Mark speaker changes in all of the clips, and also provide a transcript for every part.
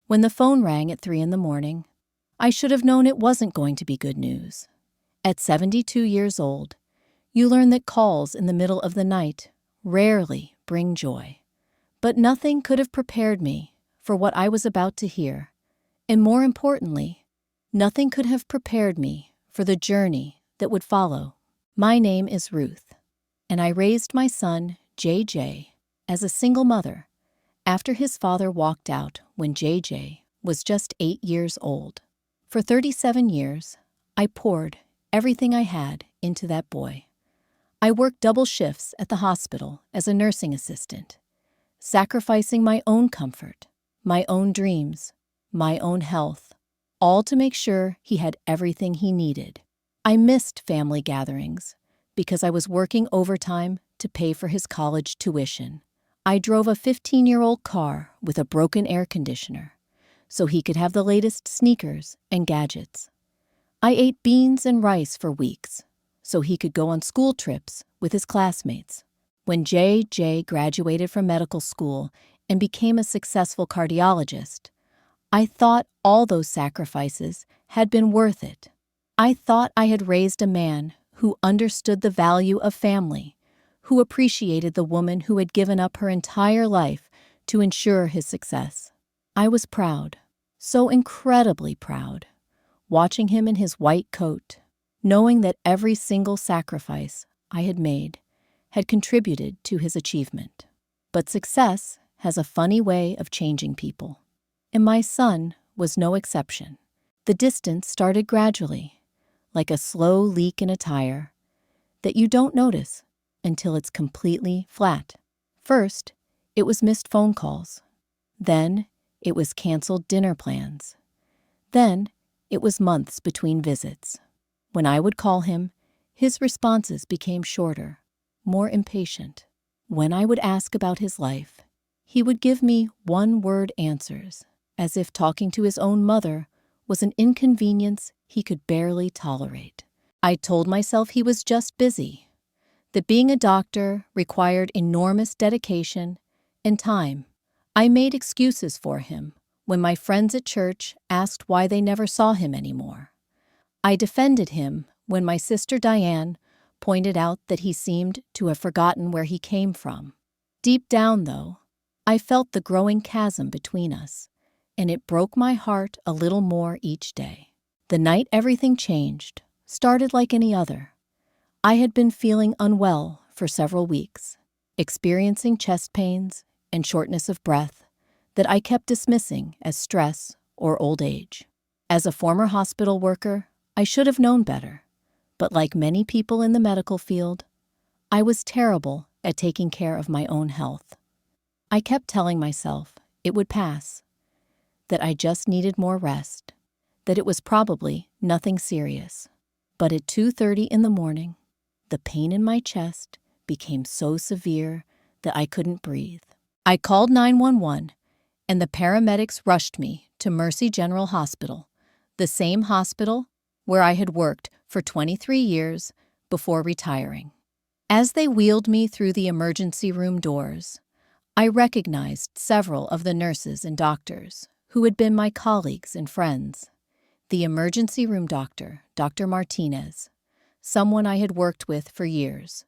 Speaker 1: When the phone rang at 3 in the morning, I should have known it wasn't going to be good news. At 72 years old, you learn that calls in the middle of the night rarely bring joy. But nothing could have prepared me for what I was about to hear, and more importantly, nothing could have prepared me for the journey that would follow. My name is Ruth, and I raised my son, JJ, as a single mother after his father walked out when JJ was just 8 years old. For 37 years, I poured everything I had into that boy. I worked double shifts at the hospital as a nursing assistant, sacrificing my own comfort, my own dreams, my own health, all to make sure he had everything he needed. I missed family gatherings because I was working overtime to pay for his college tuition. I drove a 15-year-old car with a broken air conditioner so he could have the latest sneakers and gadgets. I ate beans and rice for weeks so he could go on school trips with his classmates. When JJ graduated from medical school and became a successful cardiologist, I thought all those sacrifices had been worth it. I thought I had raised a man who understood the value of family, who appreciated the woman who had given up her entire life to ensure his success. I was proud, so incredibly proud, watching him in his white coat, knowing that every single sacrifice I had made had contributed to his achievement. But success has a funny way of changing people, and my son was no exception. The distance started gradually, like a slow leak in a tire that you don't notice until it's completely flat. First, it was missed phone calls. Then, it was canceled dinner plans. Then, it was months between visits. When I would call him, his responses became shorter, more impatient. When I would ask about his life, he would give me one-word answers, as if talking to his own mother was an inconvenience he could barely tolerate. I told myself he was just busy, that being a doctor required enormous dedication and time. I made excuses for him when my friends at church asked why they never saw him anymore. I defended him when my sister Diane pointed out that he seemed to have forgotten where he came from. Deep down, though, I felt the growing chasm between us, and it broke my heart a little more each day. The night everything changed started like any other. I had been feeling unwell for several weeks, experiencing chest pains and shortness of breath that I kept dismissing as stress or old age. As a former hospital worker, I should have known better, but like many people in the medical field, I was terrible at taking care of my own health. I kept telling myself it would pass, that I just needed more rest, that it was probably nothing serious. But at 2:30 in the morning, the pain in my chest became so severe that I couldn't breathe. I called 911, and the paramedics rushed me to Mercy General Hospital, the same hospital where I had worked for 23 years before retiring. As they wheeled me through the emergency room doors, I recognized several of the nurses and doctors who had been my colleagues and friends. The emergency room doctor, Dr. Martinez, someone I had worked with for years,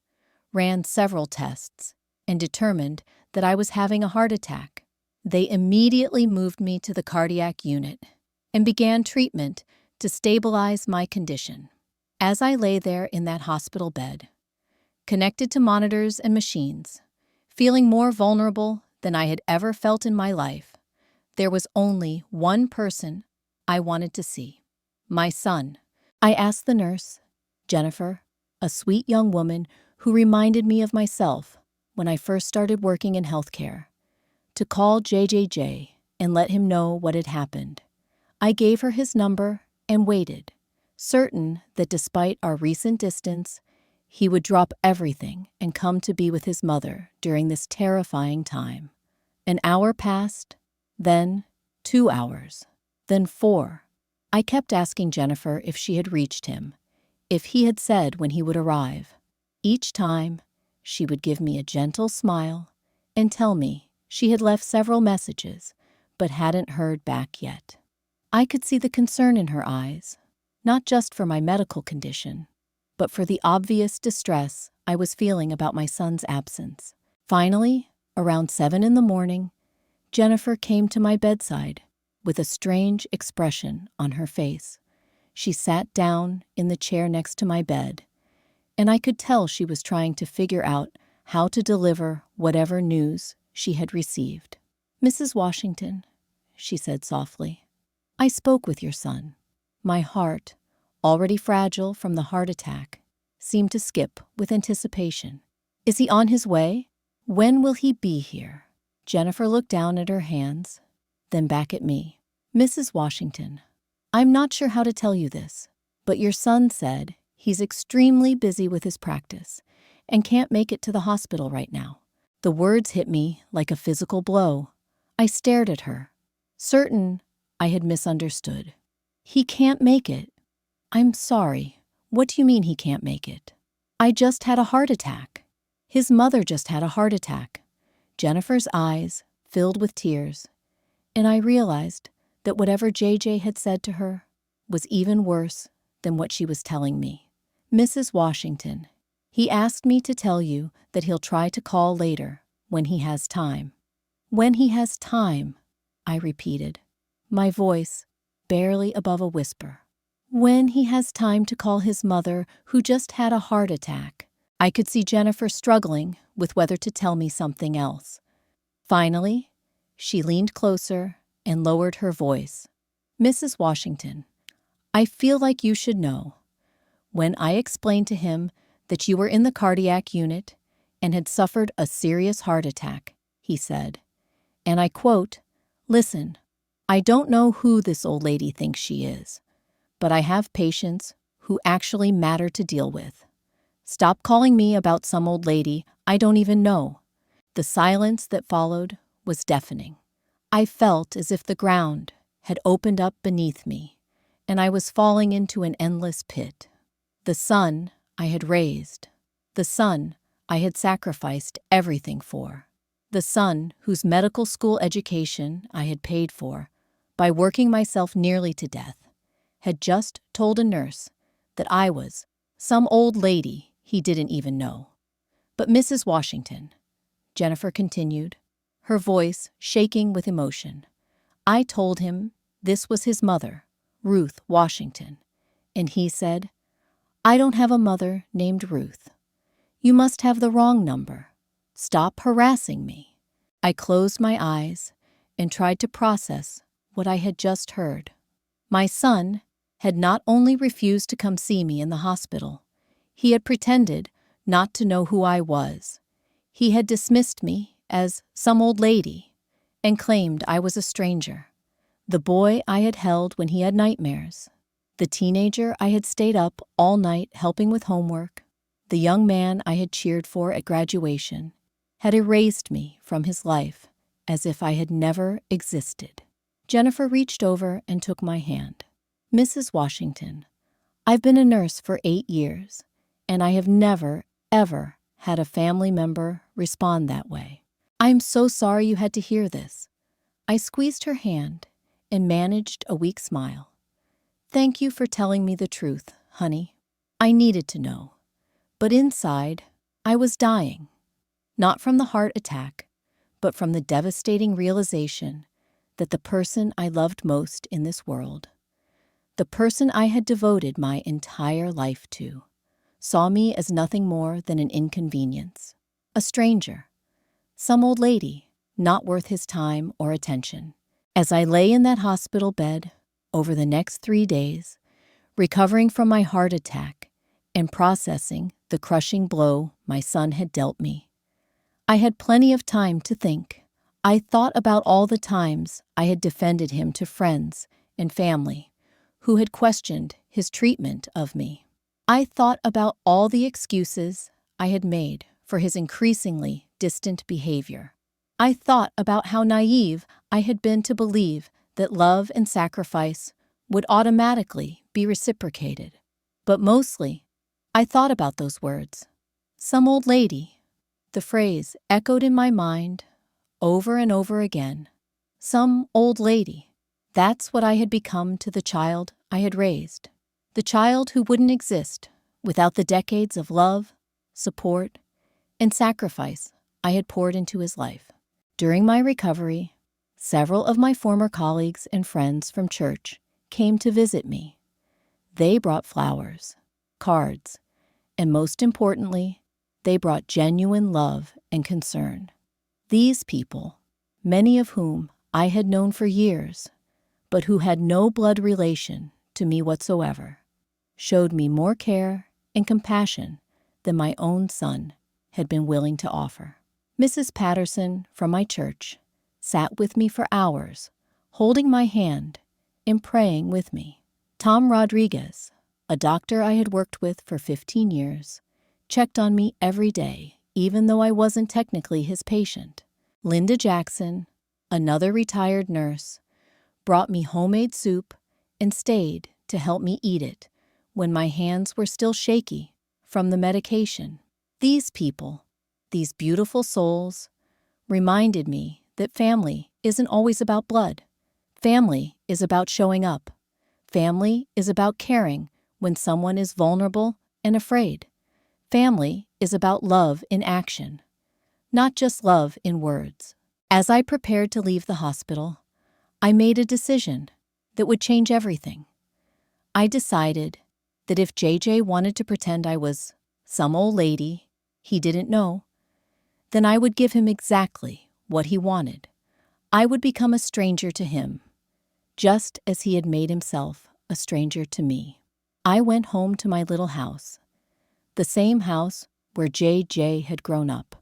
Speaker 1: ran several tests and determined that I was having a heart attack. They immediately moved me to the cardiac unit and began treatment to stabilize my condition. As I lay there in that hospital bed, connected to monitors and machines, feeling more vulnerable than I had ever felt in my life, there was only one person I wanted to see: my son. I asked the nurse, Jennifer, a sweet young woman who reminded me of myself when I first started working in healthcare, to call JJJ and let him know what had happened. I gave her his number and waited, certain that despite our recent distance, he would drop everything and come to be with his mother during this terrifying time. An hour passed, then 2 hours, then 4. I kept asking Jennifer if she had reached him, if he had said when he would arrive. Each time, she would give me a gentle smile and tell me she had left several messages, but hadn't heard back yet. I could see the concern in her eyes, not just for my medical condition, but for the obvious distress I was feeling about my son's absence. Finally, around 7 in the morning, Jennifer came to my bedside with a strange expression on her face. She sat down in the chair next to my bed, and I could tell she was trying to figure out how to deliver whatever news she had received. "Mrs. Washington," she said softly, "I spoke with your son." My heart, already fragile from the heart attack, seemed to skip with anticipation. "Is he on his way? When will he be here?" Jennifer looked down at her hands, then back at me. "Mrs. Washington, I'm not sure how to tell you this, but your son said he's extremely busy with his practice and can't make it to the hospital right now." The words hit me like a physical blow. I stared at her, certain I had misunderstood. "He can't make it." "I'm sorry. What do you mean he can't make it?" "I just had a heart attack. His mother just had a heart attack." Jennifer's eyes filled with tears, and I realized that whatever JJ had said to her was even worse than what she was telling me. "Mrs. Washington, he asked me to tell you that he'll try to call later when he has time." "When he has time," I repeated, my voice barely above a whisper. "When he has time to call his mother, who just had a heart attack." I could see Jennifer struggling with whether to tell me something else. Finally, she leaned closer and lowered her voice. "Mrs. Washington, I feel like you should know. When I explained to him that you were in the cardiac unit and had suffered a serious heart attack," he said, and I quote, "Listen, I don't know who this old lady thinks she is, but I have patients who actually matter to deal with. Stop calling me about some old lady I don't even know." The silence that followed was deafening. I felt as if the ground had opened up beneath me, and I was falling into an endless pit. The son I had raised, the son I had sacrificed everything for, the son whose medical school education I had paid for by working myself nearly to death, had just told a nurse that I was some old lady he didn't even know. "But Mrs. Washington," Jennifer continued, her voice shaking with emotion, "I told him this was his mother, Ruth Washington, and he said, 'I don't have a mother named Ruth. You must have the wrong number. Stop harassing me.'" I closed my eyes and tried to process what I had just heard. My son had not only refused to come see me in the hospital, he had pretended not to know who I was. He had dismissed me as some old lady and claimed I was a stranger. The boy I had held when he had nightmares, the teenager I had stayed up all night helping with homework, the young man I had cheered for at graduation, had erased me from his life as if I had never existed. Jennifer reached over and took my hand. "Mrs. Washington, I've been a nurse for 8 years, and I have never, ever had a family member respond that way. I'm so sorry you had to hear this." I squeezed her hand and managed a weak smile. "Thank you for telling me the truth, honey. I needed to know. But inside, I was dying. Not from the heart attack, but from the devastating realization that the person I loved most in this world, the person I had devoted my entire life to, saw me as nothing more than an inconvenience, a stranger, some old lady not worth his time or attention. As I lay in that hospital bed over the next 3 days, recovering from my heart attack and processing the crushing blow my son had dealt me, I had plenty of time to think. I thought about all the times I had defended him to friends and family who had questioned his treatment of me. I thought about all the excuses I had made for his increasingly distant behavior. I thought about how naive I had been to believe that love and sacrifice would automatically be reciprocated. But mostly, I thought about those words. Some old lady. The phrase echoed in my mind over and over again, some old lady. That's what I had become to the child I had raised. The child who wouldn't exist without the decades of love, support, and sacrifice I had poured into his life. During my recovery, several of my former colleagues and friends from church came to visit me. They brought flowers, cards, and most importantly, they brought genuine love and concern. These people, many of whom I had known for years, but who had no blood relation to me whatsoever, showed me more care and compassion than my own son had been willing to offer. Mrs. Patterson from my church sat with me for hours, holding my hand and praying with me. Tom Rodriguez, a doctor I had worked with for 15 years, checked on me every day, even though I wasn't technically his patient. Linda Jackson, another retired nurse, brought me homemade soup and stayed to help me eat it when my hands were still shaky from the medication. These people, these beautiful souls, reminded me that family isn't always about blood. Family is about showing up. Family is about caring when someone is vulnerable and afraid. Family is about love in action, not just love in words. As I prepared to leave the hospital, I made a decision that would change everything. I decided that if JJ wanted to pretend I was some old lady he didn't know, then I would give him exactly what he wanted. I would become a stranger to him, just as he had made himself a stranger to me. I went home to my little house, the same house where JJ had grown up,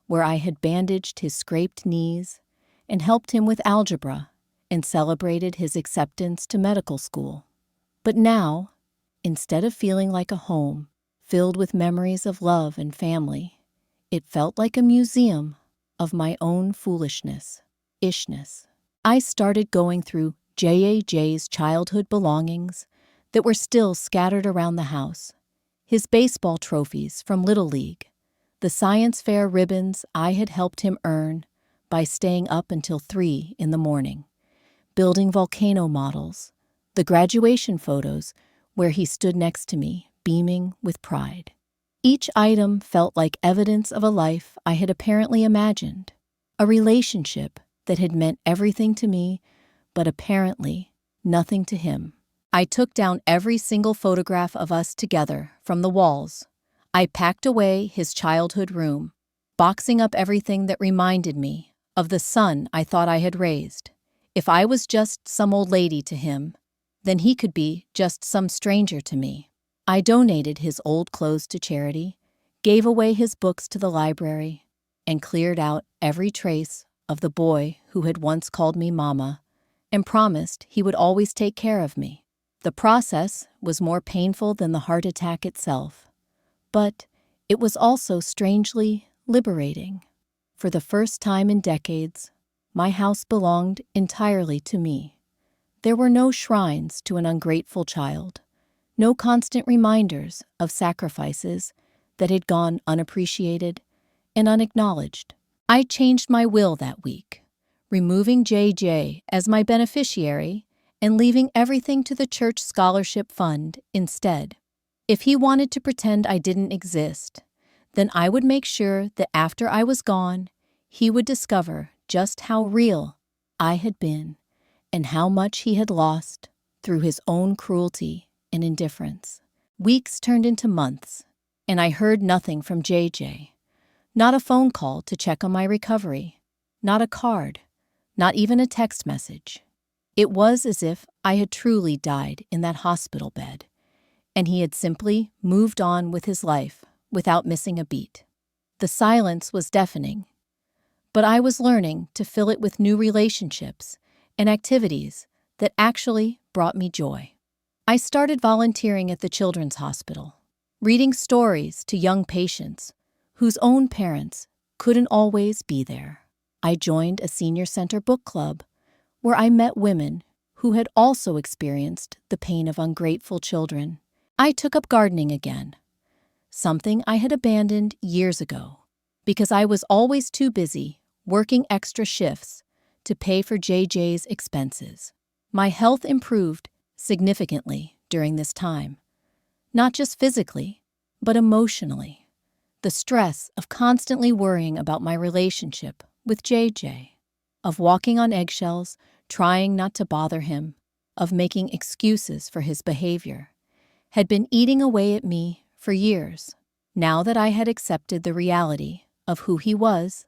Speaker 1: where I had bandaged his scraped knees and helped him with algebra and celebrated his acceptance to medical school. But now, instead of feeling like a home filled with memories of love and family, it felt like a museum of my own foolishness, ishness. I started going through JAJ's childhood belongings that were still scattered around the house. His baseball trophies from Little League, the science fair ribbons I had helped him earn by staying up until 3 in the morning, building volcano models, the graduation photos where he stood next to me, beaming with pride. Each item felt like evidence of a life I had apparently imagined, a relationship that had meant everything to me, but apparently nothing to him. I took down every single photograph of us together from the walls. I packed away his childhood room, boxing up everything that reminded me of the son I thought I had raised. If I was just some old lady to him, then he could be just some stranger to me. I donated his old clothes to charity, gave away his books to the library, and cleared out every trace of the boy who had once called me Mama and promised he would always take care of me. The process was more painful than the heart attack itself, but it was also strangely liberating. For the first time in decades, my house belonged entirely to me. There were no shrines to an ungrateful child, no constant reminders of sacrifices that had gone unappreciated and unacknowledged. I changed my will that week, removing JJ as my beneficiary and leaving everything to the church scholarship fund instead. If he wanted to pretend I didn't exist, then I would make sure that after I was gone, he would discover just how real I had been and how much he had lost through his own cruelty and indifference. Weeks turned into months, and I heard nothing from JJ. Not a phone call to check on my recovery, not a card, not even a text message. It was as if I had truly died in that hospital bed, and he had simply moved on with his life without missing a beat. The silence was deafening, but I was learning to fill it with new relationships and activities that actually brought me joy. I started volunteering at the Children's Hospital, reading stories to young patients whose own parents couldn't always be there. I joined a senior center book club where I met women who had also experienced the pain of ungrateful children. I took up gardening again, something I had abandoned years ago because I was always too busy working extra shifts to pay for JJ's expenses. My health improved significantly during this time, not just physically, but emotionally. The stress of constantly worrying about my relationship with JJ, of walking on eggshells, trying not to bother him, of making excuses for his behavior, had been eating away at me for years. Now that I had accepted the reality of who he was,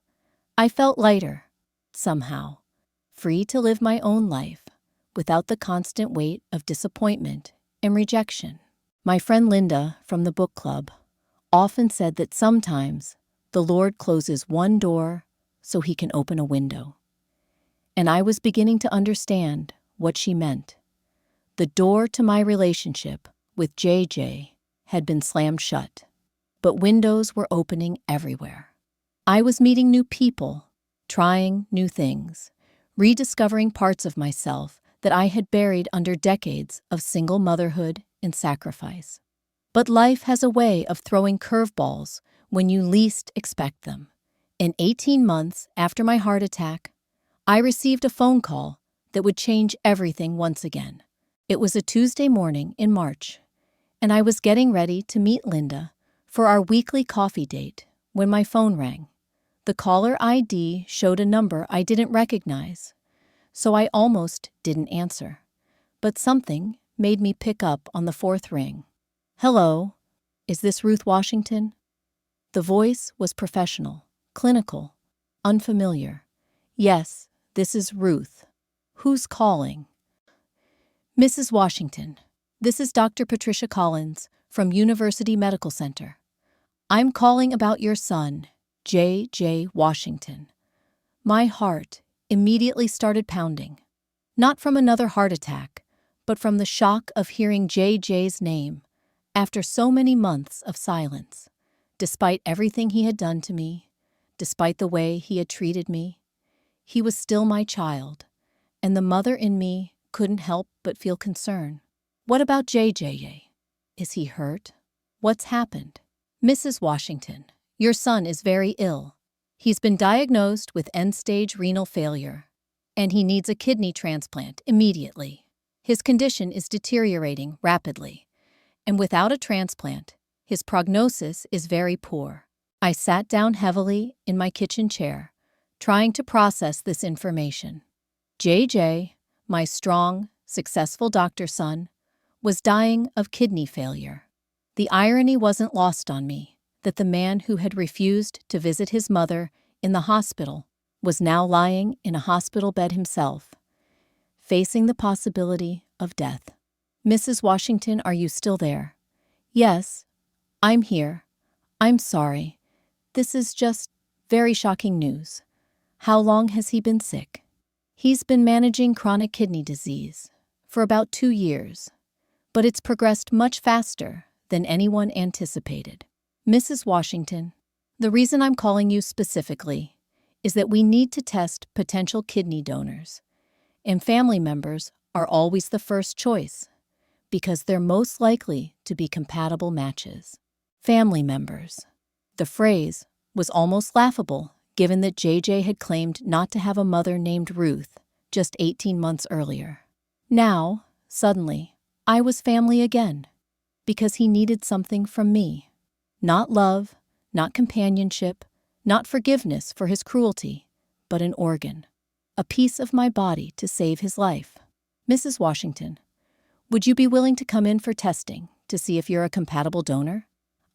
Speaker 1: I felt lighter, somehow, free to live my own life without the constant weight of disappointment and rejection. My friend Linda from the book club often said that sometimes the Lord closes one door so he can open a window. And I was beginning to understand what she meant. The door to my relationship with JJ had been slammed shut, but windows were opening everywhere. I was meeting new people, trying new things, rediscovering parts of myself that I had buried under decades of single motherhood and sacrifice. But life has a way of throwing curveballs when you least expect them. In 18 months after my heart attack, I received a phone call that would change everything once again. It was a Tuesday morning in March, and I was getting ready to meet Linda for our weekly coffee date when my phone rang. The caller ID showed a number I didn't recognize, so I almost didn't answer. But something made me pick up on the fourth ring. "Hello, is this Ruth Washington?" The voice was professional, clinical, unfamiliar. "Yes, this is Ruth. Who's calling?" "Mrs. Washington, this is Dr. Patricia Collins from University Medical Center. I'm calling about your son, J.J. Washington." My heart immediately started pounding, not from another heart attack, but from the shock of hearing J.J.'s name after so many months of silence. Despite everything he had done to me, despite the way he had treated me, he was still my child, and the mother in me couldn't help but feel concern. "What about JJ? Is he hurt? What's happened?" "Mrs. Washington, your son is very ill. He's been diagnosed with end-stage renal failure, and he needs a kidney transplant immediately. His condition is deteriorating rapidly, and without a transplant, his prognosis is very poor." I sat down heavily in my kitchen chair, trying to process this information. JJ, my strong, successful doctor son, was dying of kidney failure. The irony wasn't lost on me that the man who had refused to visit his mother in the hospital was now lying in a hospital bed himself, facing the possibility of death. "Mrs. Washington, are you still there?" "Yes, I'm here. I'm sorry. This is just very shocking news. How long has he been sick?" "He's been managing chronic kidney disease for about 2 years, but it's progressed much faster than anyone anticipated." "Mrs. Washington, the reason I'm calling you specifically is that we need to test potential kidney donors, and family members are always the first choice because they're most likely to be compatible matches." Family members. The phrase was almost laughable given that JJ had claimed not to have a mother named Ruth just 18 months earlier. Now, suddenly, I was family again because he needed something from me. Not love, not companionship, not forgiveness for his cruelty, but an organ, a piece of my body to save his life. "Mrs. Washington, would you be willing to come in for testing to see if you're a compatible donor?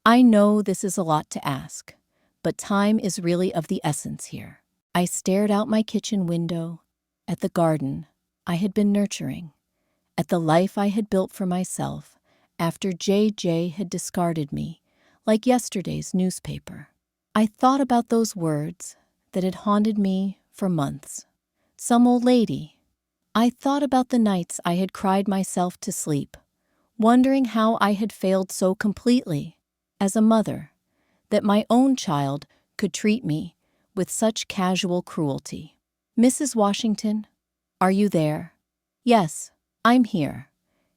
Speaker 1: I know this is a lot to ask, but time is really of the essence here." I stared out my kitchen window at the garden I had been nurturing, at the life I had built for myself after JJ had discarded me like yesterday's newspaper. I thought about those words that had haunted me for months. Some old lady. I thought about the nights I had cried myself to sleep, wondering how I had failed so completely as a mother, that my own child could treat me with such casual cruelty. "Mrs. Washington, are you there?" "Yes, I'm here.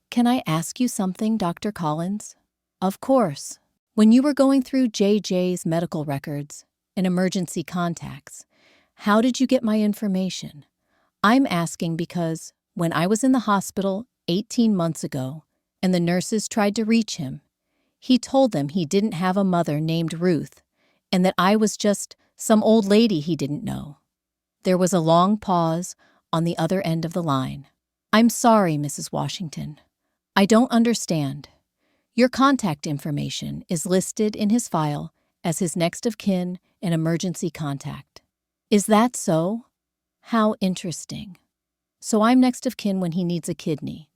Speaker 1: Can I ask you something, Dr. Collins?" "Of course. When you were going through JJ's medical records and emergency contacts, how did you get my information? I'm asking because when I was in the hospital 18 months ago and the nurses tried to reach him, he told them he didn't have a mother named Ruth and that I was just some old lady he didn't know. There was a long pause on the other end of the line. I'm sorry, Mrs. Washington. I don't understand. Your contact information is listed in his file as his next of kin and emergency contact. Is that so? How interesting. So I'm next of kin when he needs a kidney.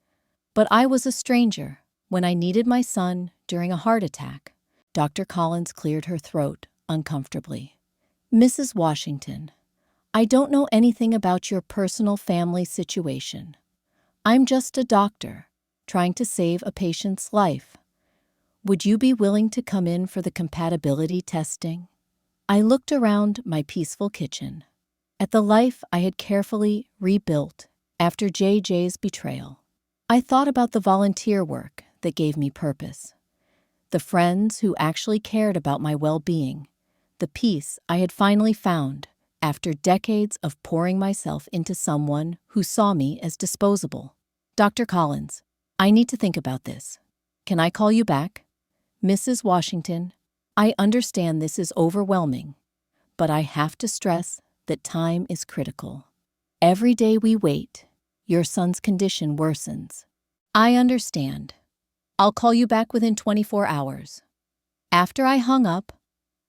Speaker 1: But I was a stranger when I needed my son during a heart attack. Dr. Collins cleared her throat uncomfortably. Mrs. Washington, I don't know anything about your personal family situation. I'm just a doctor trying to save a patient's life. Would you be willing to come in for the compatibility testing? I looked around my peaceful kitchen, at the life I had carefully rebuilt after JJ's betrayal. I thought about the volunteer work that gave me purpose, the friends who actually cared about my well-being, the peace I had finally found after decades of pouring myself into someone who saw me as disposable. Dr. Collins, I need to think about this. Can I call you back? Mrs. Washington, I understand this is overwhelming, but I have to stress that time is critical. Every day we wait, your son's condition worsens. I understand. I'll call you back within 24 hours. After I hung up,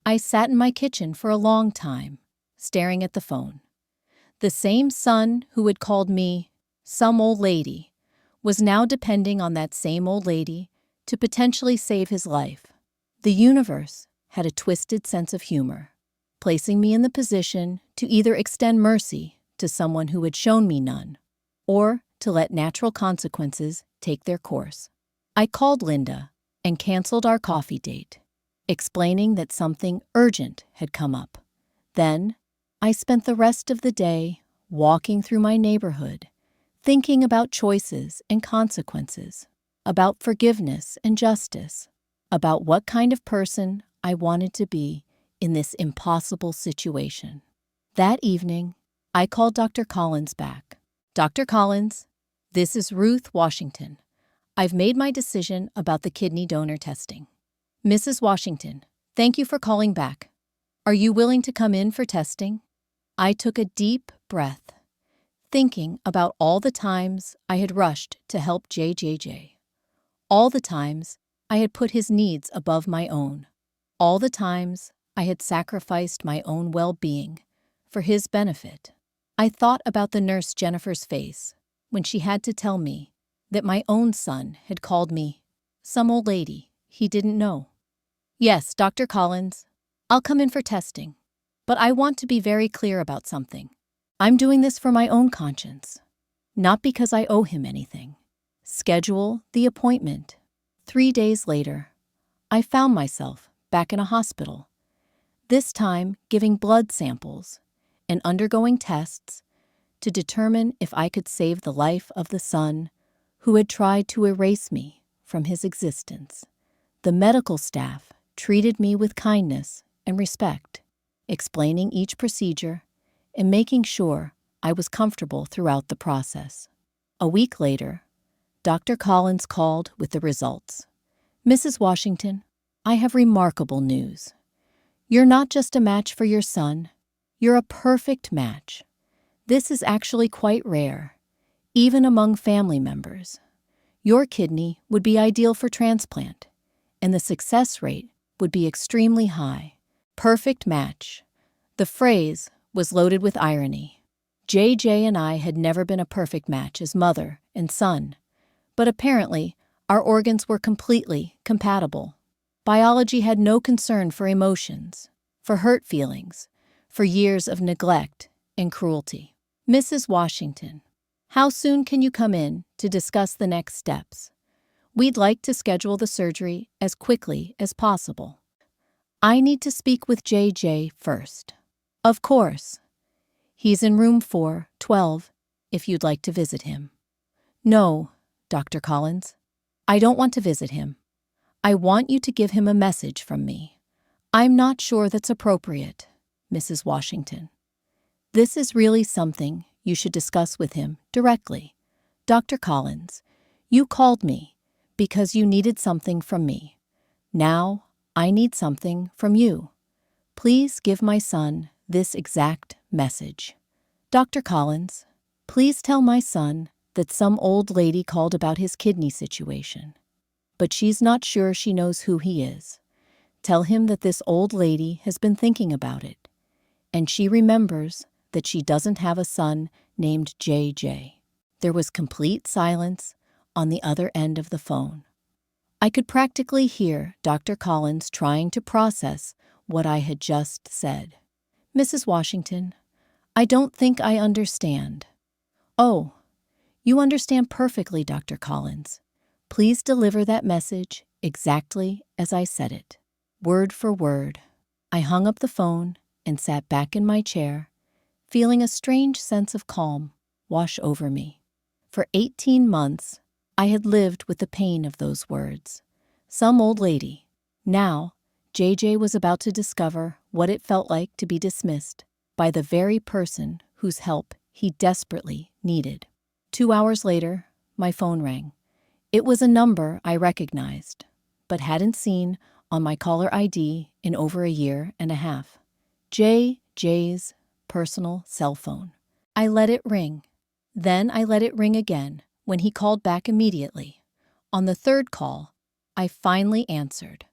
Speaker 1: I sat in my kitchen for a long time, staring at the phone. The same son who had called me some old lady was now depending on that same old lady to potentially save his life. The universe had a twisted sense of humor, placing me in the position to either extend mercy to someone who had shown me none, or to let natural consequences take their course. I called Linda and canceled our coffee date, explaining that something urgent had come up. Then, I spent the rest of the day walking through my neighborhood, thinking about choices and consequences, about forgiveness and justice, about what kind of person I wanted to be in this impossible situation. That evening, I called Dr. Collins back. Dr. Collins, this is Ruth Washington. I've made my decision about the kidney donor testing. Mrs. Washington, thank you for calling back. Are you willing to come in for testing? I took a deep breath, thinking about all the times I had rushed to help JJJ. All the times I had put his needs above my own. All the times I had sacrificed my own well-being for his benefit. I thought about the nurse Jennifer's face when she had to tell me that my own son had called me some old lady he didn't know. Yes, Dr. Collins, I'll come in for testing, but I want to be very clear about something. I'm doing this for my own conscience, not because I owe him anything. Schedule the appointment. 3 days later, I found myself back in a hospital, this time giving blood samples and undergoing tests to determine if I could save the life of the son who had tried to erase me from his existence. The medical staff treated me with kindness and respect, explaining each procedure and making sure I was comfortable throughout the process. A week later, Dr. Collins called with the results. Mrs. Washington, I have remarkable news. You're not just a match for your son, you're a perfect match. This is actually quite rare, even among family members. Your kidney would be ideal for transplant, and the success rate would be extremely high. Perfect match. The phrase was loaded with irony. JJ and I had never been a perfect match as mother and son, but apparently our organs were completely compatible. Biology had no concern for emotions, for hurt feelings, for years of neglect and cruelty. Mrs. Washington, how soon can you come in to discuss the next steps? We'd like to schedule the surgery as quickly as possible. I need to speak with JJ first. Of course. He's in room 412 if you'd like to visit him. No, Dr. Collins, I don't want to visit him. I want you to give him a message from me. I'm not sure that's appropriate, Mrs. Washington. This is really something you should discuss with him directly. Dr. Collins, you called me because you needed something from me. Now I need something from you. Please give my son this exact message. Dr. Collins, please tell my son that some old lady called about his kidney situation, but she's not sure she knows who he is. Tell him that this old lady has been thinking about it, and she remembers that she doesn't have a son named JJ. There was complete silence on the other end of the phone. I could practically hear Dr. Collins trying to process what I had just said. Mrs. Washington, I don't think I understand. Oh, you understand perfectly, Dr. Collins. Please deliver that message exactly as I said it, word for word. I hung up the phone and sat back in my chair, feeling a strange sense of calm wash over me. For 18 months, I had lived with the pain of those words. Some old lady. Now, JJ was about to discover what it felt like to be dismissed by the very person whose help he desperately needed. 2 hours later, my phone rang. It was a number I recognized, but hadn't seen on my caller ID in over a year and a half. JJ's personal cell phone. I let it ring. Then I let it ring again when he called back immediately. On the third call, I finally answered.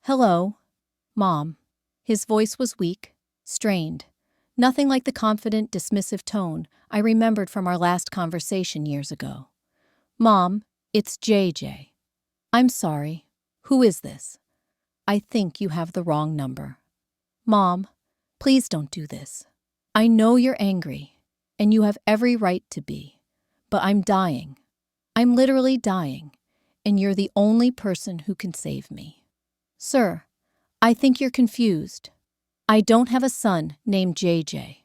Speaker 1: Hello, Mom. His voice was weak, strained, nothing like the confident, dismissive tone I remembered from our last conversation years ago. Mom, it's JJ. I'm sorry. Who is this? I think you have the wrong number. Mom, please don't do this. I know you're angry, and you have every right to be, but I'm dying. I'm literally dying, and you're the only person who can save me. Sir, I think you're confused. I don't have a son named JJ.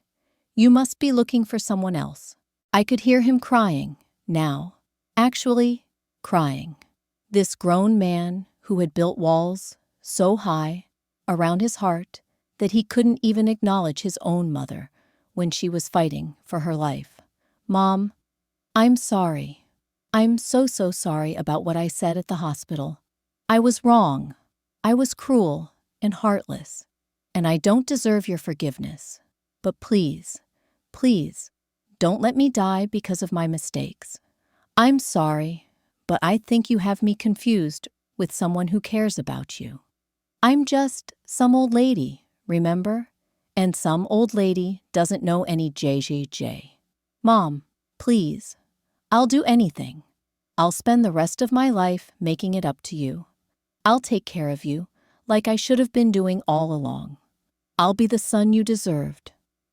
Speaker 1: You must be looking for someone else. I could hear him crying, now. Actually, crying. This grown man who had built walls so high around his heart that he couldn't even acknowledge his own mother when she was fighting for her life. Mom, I'm sorry. I'm so sorry about what I said at the hospital. I was wrong. I was cruel and heartless, and I don't deserve your forgiveness. But please, please, don't let me die because of my mistakes. I'm sorry, but I think you have me confused with someone who cares about you. I'm just some old lady, remember? And some old lady doesn't know any JJJ. Mom, please, I'll do anything. I'll spend the rest of my life making it up to you. I'll take care of you like I should have been doing all along. I'll be the son you deserved.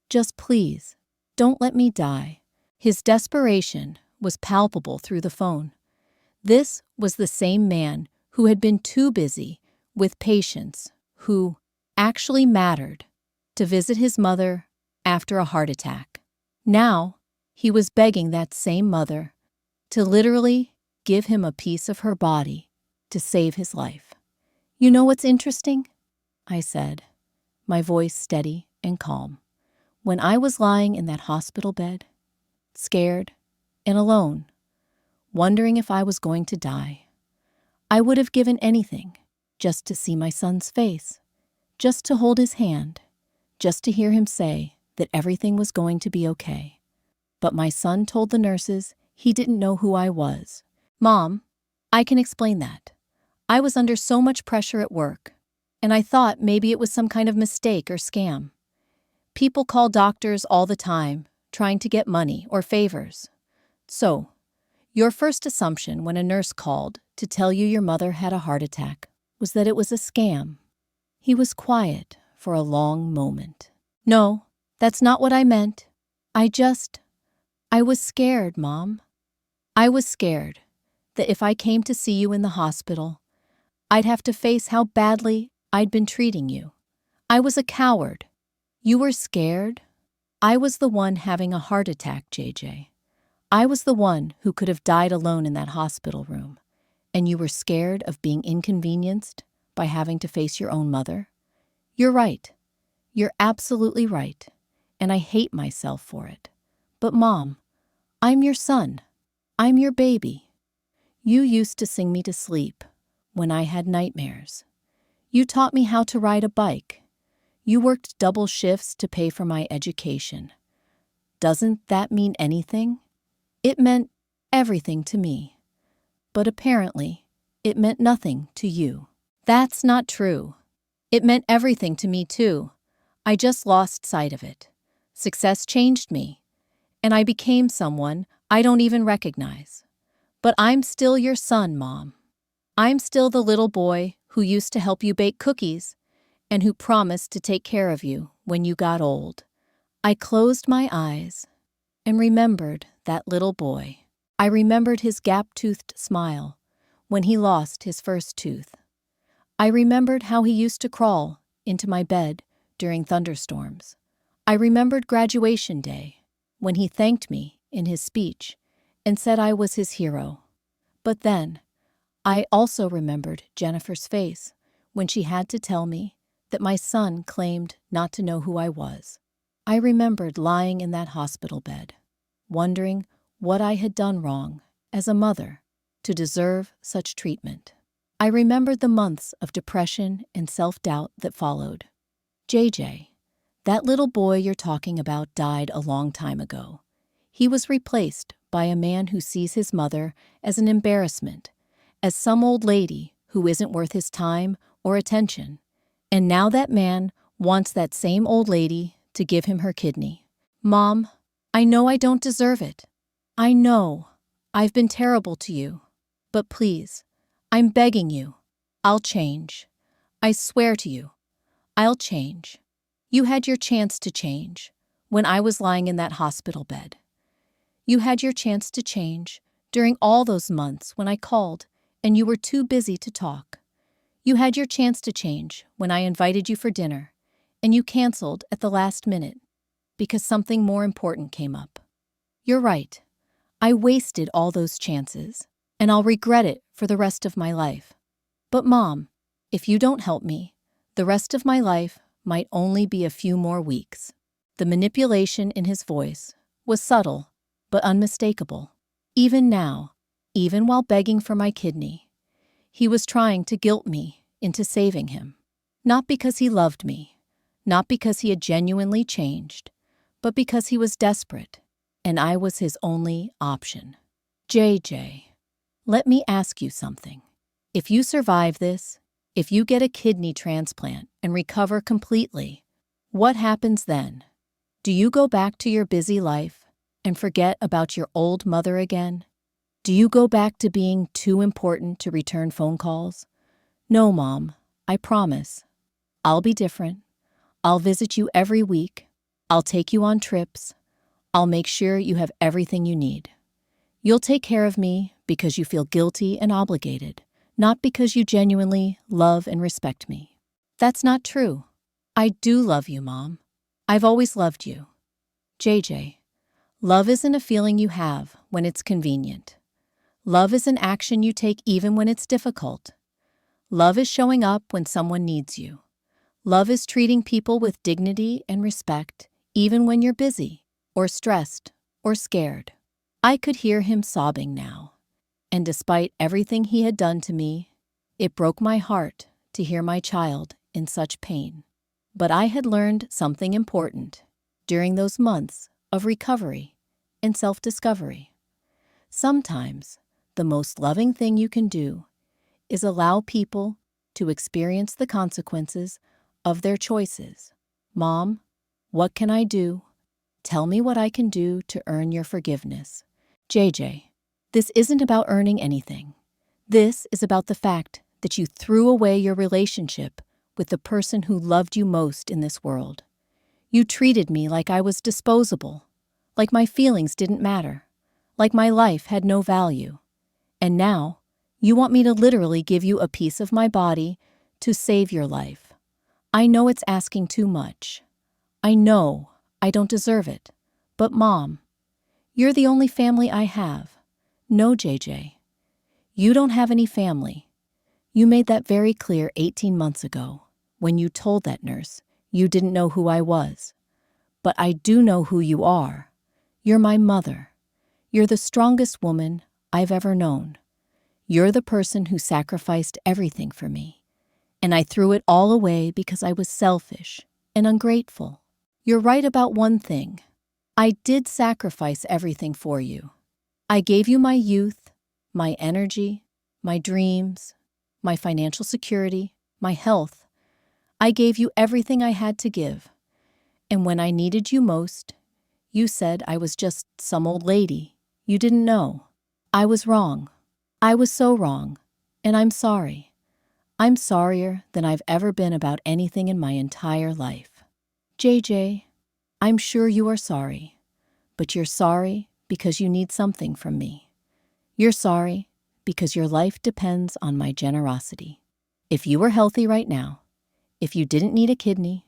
Speaker 1: Just please, don't let me die. His desperation was palpable through the phone. This was the same man who had been too busy with patients who actually mattered to visit his mother after a heart attack. Now, he was begging that same mother to literally give him a piece of her body to save his life. You know what's interesting? I said, my voice steady and calm. When I was lying in that hospital bed, scared and alone, wondering if I was going to die, I would have given anything just to see my son's face, just to hold his hand, just to hear him say that everything was going to be okay. But my son told the nurses he didn't know who I was. Mom, I can explain that. I was under so much pressure at work, and I thought maybe it was some kind of mistake or scam. People call doctors all the time, trying to get money or favors. So, your first assumption when a nurse called to tell you your mother had a heart attack was that it was a scam. He was quiet for a long moment. No, that's not what I meant. I was scared, Mom. I was scared that if I came to see you in the hospital, I'd have to face how badly I'd been treating you. I was a coward. You were scared? I was the one having a heart attack, JJ. I was the one who could have died alone in that hospital room, and you were scared of being inconvenienced by having to face your own mother? You're right. You're absolutely right, and I hate myself for it. But Mom, I'm your son. I'm your baby. You used to sing me to sleep when I had nightmares. You taught me how to ride a bike. You worked double shifts to pay for my education. Doesn't that mean anything? It meant everything to me. But apparently, it meant nothing to you. That's not true. It meant everything to me too. I just lost sight of it. Success changed me, and I became someone I don't even recognize. But I'm still your son, Mom. I'm still the little boy who used to help you bake cookies and who promised to take care of you when you got old. I closed my eyes and remembered that little boy. I remembered his gap-toothed smile when he lost his first tooth. I remembered how he used to crawl into my bed during thunderstorms. I remembered graduation day when he thanked me in his speech and said I was his hero. But then, I also remembered Jennifer's face when she had to tell me that my son claimed not to know who I was. I remembered lying in that hospital bed, wondering what I had done wrong as a mother to deserve such treatment. I remembered the months of depression and self-doubt that followed. JJ, that little boy you're talking about died a long time ago. He was replaced by a man who sees his mother as an embarrassment, as some old lady who isn't worth his time or attention. And now that man wants that same old lady to give him her kidney. Mom, I know I don't deserve it. I know I've been terrible to you. But please, I'm begging you. I'll change. I swear to you, I'll change. You had your chance to change when I was lying in that hospital bed. You had your chance to change during all those months when I called and you were too busy to talk. You had your chance to change when I invited you for dinner and you canceled at the last minute because something more important came up. You're right. I wasted all those chances, and I'll regret it for the rest of my life. But Mom, if you don't help me, the rest of my life might only be a few more weeks. The manipulation in his voice was subtle but unmistakable. Even now, even while begging for my kidney, he was trying to guilt me into saving him. Not because he loved me, not because he had genuinely changed, but because he was desperate, and I was his only option. JJ, let me ask you something. If you survive this, if you get a kidney transplant and recover completely, what happens then? Do you go back to your busy life and forget about your old mother again? Do you go back to being too important to return phone calls? No, Mom, I promise. I'll be different. I'll visit you every week. I'll take you on trips. I'll make sure you have everything you need. You'll take care of me because you feel guilty and obligated, not because you genuinely love and respect me. That's not true. I do love you, Mom. I've always loved you. JJ, love isn't a feeling you have when it's convenient. Love is an action you take even when it's difficult. Love is showing up when someone needs you. Love is treating people with dignity and respect even when you're busy, or stressed, or scared. I could hear him sobbing now, and despite everything he had done to me, it broke my heart to hear my child in such pain. But I had learned something important during those months of recovery and self-discovery. Sometimes, the most loving thing you can do is allow people to experience the consequences of their choices. Mom, what can I do? Tell me what I can do to earn your forgiveness. JJ, this isn't about earning anything. This is about the fact that you threw away your relationship with the person who loved you most in this world. You treated me like I was disposable, like my feelings didn't matter, like my life had no value. And now, you want me to literally give you a piece of my body to save your life. I know it's asking too much. I know I don't deserve it. But Mom, you're the only family I have. No, JJ. You don't have any family. You made that very clear 18 months ago when you told that nurse you didn't know who I was. But I do know who you are. You're my mother. You're the strongest woman I've ever known. You're the person who sacrificed everything for me, and I threw it all away because I was selfish and ungrateful. You're right about one thing. I did sacrifice everything for you. I gave you my youth, my energy, my dreams, my financial security, my health. I gave you everything I had to give. And when I needed you most, you said I was just some old lady you didn't know. I was wrong. I was so wrong, and I'm sorry. I'm sorrier than I've ever been about anything in my entire life. JJ, I'm sure you are sorry, but you're sorry because you need something from me. You're sorry because your life depends on my generosity. If you were healthy right now, if you didn't need a kidney,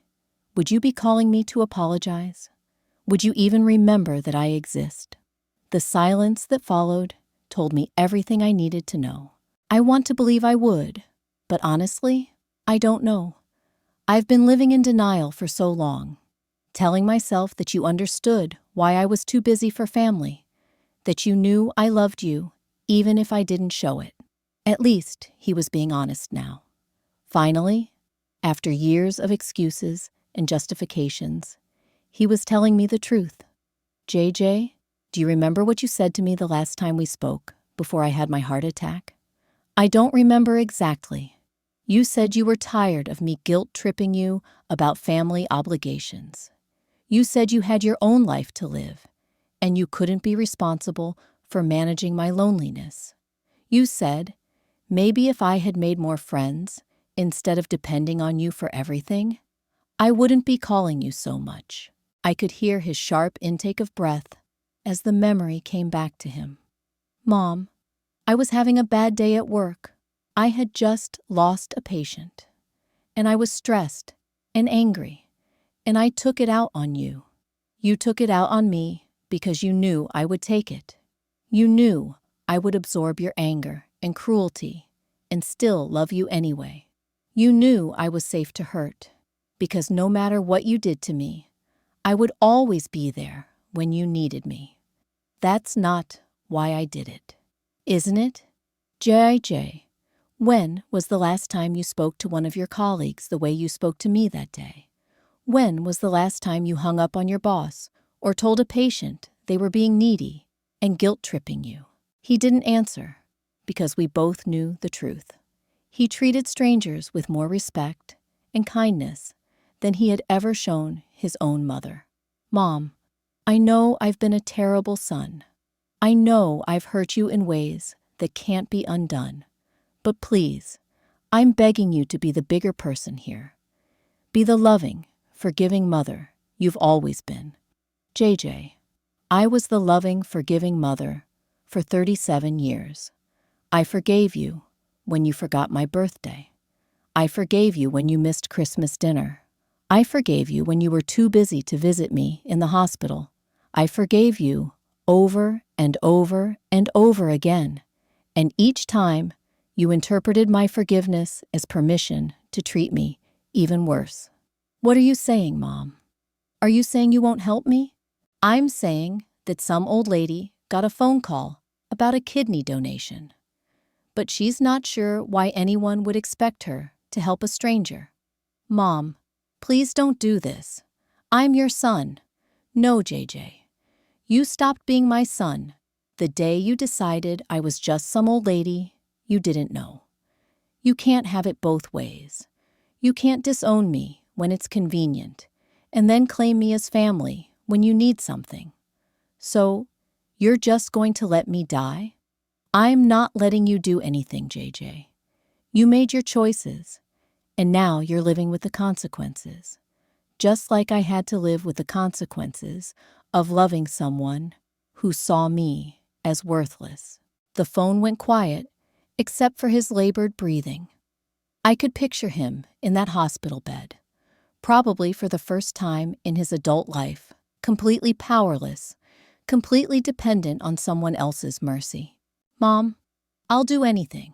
Speaker 1: would you be calling me to apologize? Would you even remember that I exist? The silence that followed told me everything I needed to know. I want to believe I would, but honestly, I don't know. I've been living in denial for so long, telling myself that you understood why I was too busy for family, that you knew I loved you even if I didn't show it. At least he was being honest now. Finally, after years of excuses and justifications, he was telling me the truth. JJ, do you remember what you said to me the last time we spoke, before I had my heart attack? I don't remember exactly. You said you were tired of me guilt-tripping you about family obligations. You said you had your own life to live, and you couldn't be responsible for managing my loneliness. You said, maybe if I had made more friends, instead of depending on you for everything, I wouldn't be calling you so much. I could hear his sharp intake of breath as the memory came back to him. Mom, I was having a bad day at work. I had just lost a patient, and I was stressed and angry, and I took it out on you. You took it out on me because you knew I would take it. You knew I would absorb your anger and cruelty and still love you anyway. You knew I was safe to hurt because no matter what you did to me, I would always be there when you needed me. That's not why I did it, isn't it? JJ, when was the last time you spoke to one of your colleagues the way you spoke to me that day? When was the last time you hung up on your boss or told a patient they were being needy and guilt-tripping you? He didn't answer because we both knew the truth. He treated strangers with more respect and kindness than he had ever shown his own mother. Mom, I know I've been a terrible son. I know I've hurt you in ways that can't be undone. But please, I'm begging you to be the bigger person here. Be the loving, forgiving mother you've always been. JJ, I was the loving, forgiving mother for 37 years. I forgave you when you forgot my birthday. I forgave you when you missed Christmas dinner. I forgave you when you were too busy to visit me in the hospital. I forgave you over and over and over again. And each time, you interpreted my forgiveness as permission to treat me even worse. What are you saying, Mom? Are you saying you won't help me? I'm saying that some old lady got a phone call about a kidney donation, but she's not sure why anyone would expect her to help a stranger. Mom, please don't do this. I'm your son. No, JJ. You stopped being my son the day you decided I was just some old lady you didn't know. You can't have it both ways. You can't disown me when it's convenient and then claim me as family when you need something. So, you're just going to let me die? I'm not letting you do anything, JJ. You made your choices, and now you're living with the consequences. Just like I had to live with the consequences of loving someone who saw me as worthless. The phone went quiet, except for his labored breathing. I could picture him in that hospital bed, probably for the first time in his adult life, completely powerless, completely dependent on someone else's mercy. Mom, I'll do anything.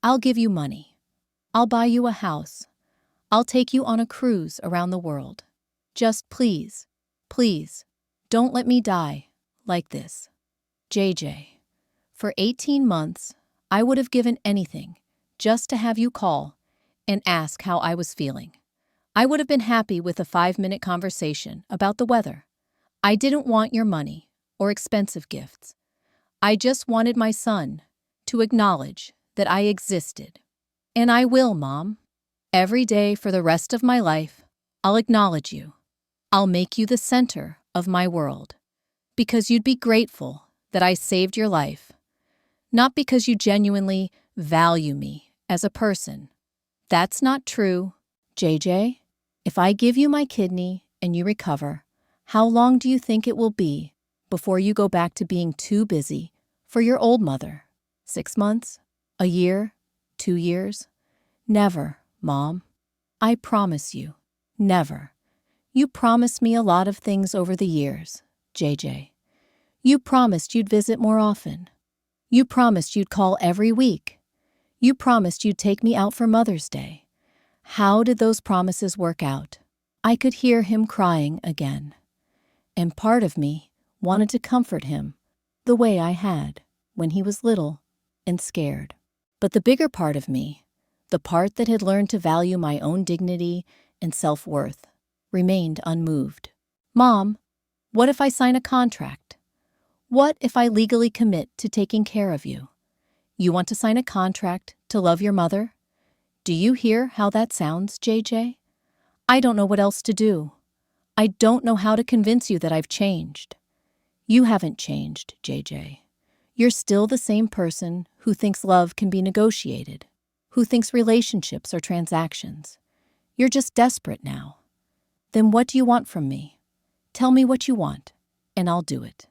Speaker 1: I'll give you money. I'll buy you a house. I'll take you on a cruise around the world. Just please, please, don't let me die like this. JJ, for 18 months, I would have given anything just to have you call and ask how I was feeling. I would have been happy with a 5-minute conversation about the weather. I didn't want your money or expensive gifts. I just wanted my son to acknowledge that I existed. And I will, Mom. Every day for the rest of my life, I'll acknowledge you. I'll make you the center of my world. Because you'd be grateful that I saved your life. Not because you genuinely value me as a person. That's not true. JJ, if I give you my kidney and you recover, how long do you think it will be before you go back to being too busy for your old mother? 6 months? A year? 2 years? Never, Mom. I promise you, never. You promised me a lot of things over the years, JJ. You promised you'd visit more often. You promised you'd call every week. You promised you'd take me out for Mother's Day. How did those promises work out? I could hear him crying again. And part of me wanted to comfort him the way I had when he was little and scared. But the bigger part of me, the part that had learned to value my own dignity and self-worth, remained unmoved. Mom, what if I sign a contract? What if I legally commit to taking care of you? You want to sign a contract to love your mother? Do you hear how that sounds, JJ? I don't know what else to do. I don't know how to convince you that I've changed. You haven't changed, JJ. You're still the same person who thinks love can be negotiated, who thinks relationships are transactions. You're just desperate now. Then what do you want from me? Tell me what you want, and I'll do it.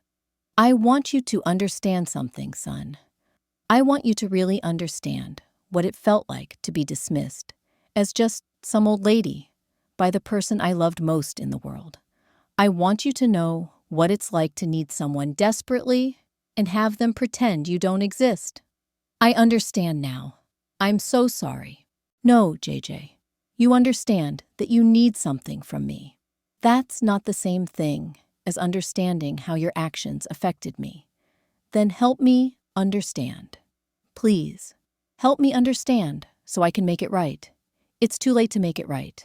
Speaker 1: I want you to understand something, son. I want you to really understand what it felt like to be dismissed as just some old lady by the person I loved most in the world. I want you to know what it's like to need someone desperately and have them pretend you don't exist. I understand now. I'm so sorry. No, JJ, you understand that you need something from me. That's not the same thing as understanding how your actions affected me. Then help me understand. Please, help me understand so I can make it right. It's too late to make it right.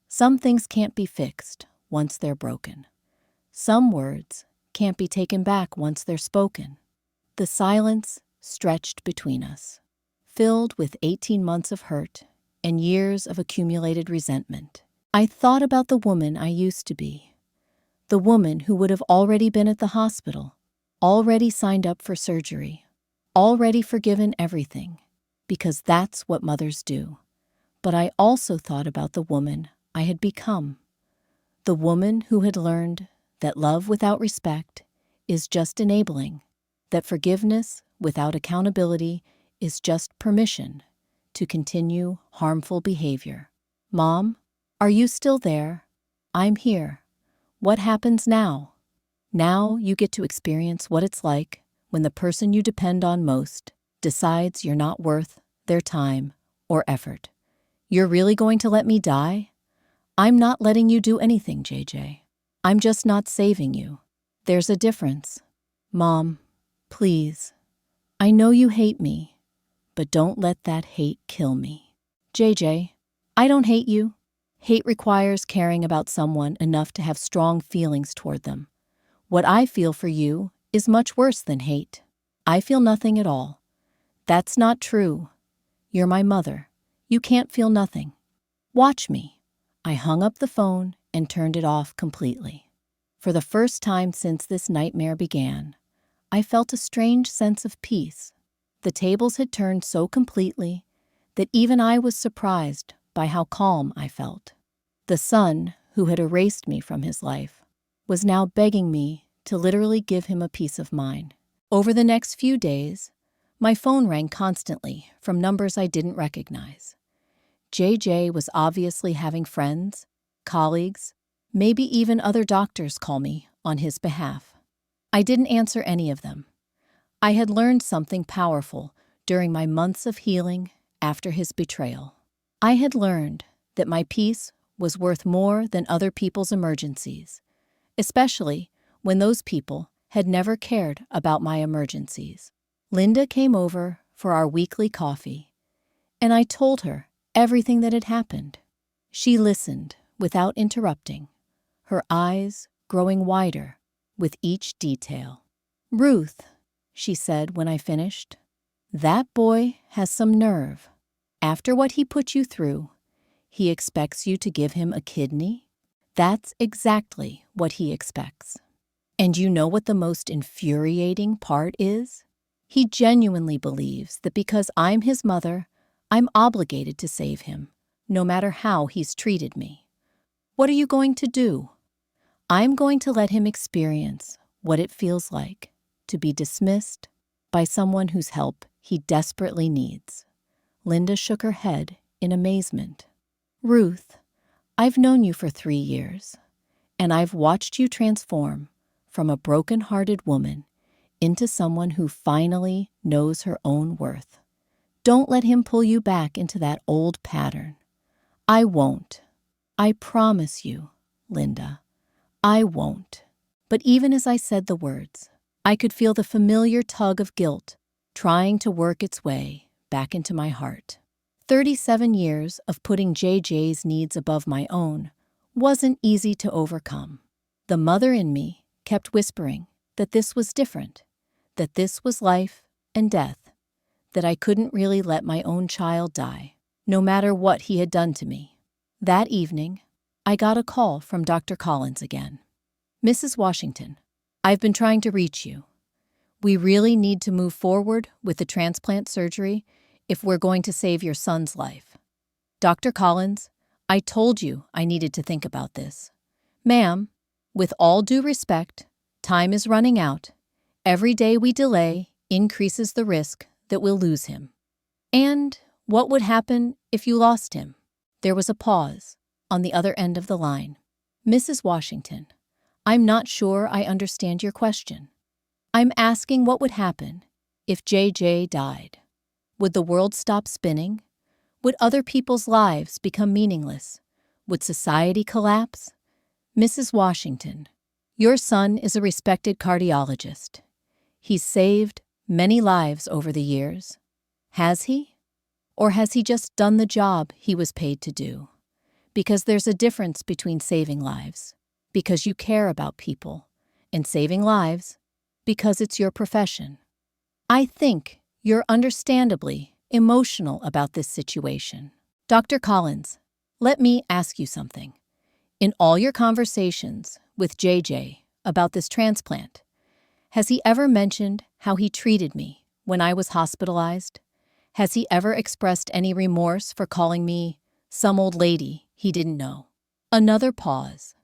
Speaker 1: Some things can't be fixed once they're broken. Some words can't be taken back once they're spoken. The silence stretched between us, filled with 18 months of hurt and years of accumulated resentment. I thought about the woman I used to be. The woman who would have already been at the hospital, already signed up for surgery, already forgiven everything, because that's what mothers do. But I also thought about the woman I had become, the woman who had learned that love without respect is just enabling, that forgiveness without accountability is just permission to continue harmful behavior. Mom, are you still there? I'm here. What happens now? Now you get to experience what it's like when the person you depend on most decides you're not worth their time or effort. You're really going to let me die? I'm not letting you do anything, JJ. I'm just not saving you. There's a difference. Mom, please. I know you hate me, but don't let that hate kill me. JJ, I don't hate you. Hate requires caring about someone enough to have strong feelings toward them. What I feel for you is much worse than hate. I feel nothing at all. That's not true. You're my mother. You can't feel nothing. Watch me. I hung up the phone and turned it off completely. For the first time since this nightmare began, I felt a strange sense of peace. The tables had turned so completely that even I was surprised by how calm I felt. The son, who had erased me from his life, was now begging me to literally give him a piece of mind. Over the next few days, my phone rang constantly from numbers I didn't recognize. JJ was obviously having friends, colleagues, maybe even other doctors call me on his behalf. I didn't answer any of them. I had learned something powerful during my months of healing after his betrayal. I had learned that my peace was worth more than other people's emergencies, especially when those people had never cared about my emergencies. Linda came over for our weekly coffee, and I told her everything that had happened. She listened without interrupting, her eyes growing wider with each detail. "Ruth," she said when I finished, "that boy has some nerve. After what he put you through, he expects you to give him a kidney? That's exactly what he expects. And you know what the most infuriating part is? He genuinely believes that because I'm his mother, I'm obligated to save him, no matter how he's treated me. What are you going to do? I'm going to let him experience what it feels like to be dismissed by someone whose help he desperately needs." Linda shook her head in amazement. "Ruth, I've known you for 3 years, and I've watched you transform from a broken-hearted woman into someone who finally knows her own worth. Don't let him pull you back into that old pattern." "I won't. I promise you, Linda. I won't." But even as I said the words, I could feel the familiar tug of guilt trying to work its way back into my heart. 37 years of putting JJ's needs above my own wasn't easy to overcome. The mother in me kept whispering that this was different, that this was life and death, that I couldn't really let my own child die, no matter what he had done to me. That evening, I got a call from Dr. Collins again. "Mrs. Washington, I've been trying to reach you. We really need to move forward with the transplant surgery if we're going to save your son's life. Dr. Collins, I told you I needed to think about this. Ma'am, with all due respect, time is running out. Every day we delay increases the risk that we'll lose him. And what would happen if you lost him?" There was a pause on the other end of the line. "Mrs. Washington, I'm not sure I understand your question. I'm asking what would happen if JJ died. Would the world stop spinning? Would other people's lives become meaningless? Would society collapse? Mrs. Washington, your son is a respected cardiologist. He's saved many lives over the years. Has he? Or has he just done the job he was paid to do? Because there's a difference between saving lives, because you care about people, and saving lives, because it's your profession. I think you're understandably emotional about this situation. Dr. Collins, let me ask you something. In all your conversations with JJ about this transplant, has he ever mentioned how he treated me when I was hospitalized? Has he ever expressed any remorse for calling me some old lady he didn't know?" Another pause.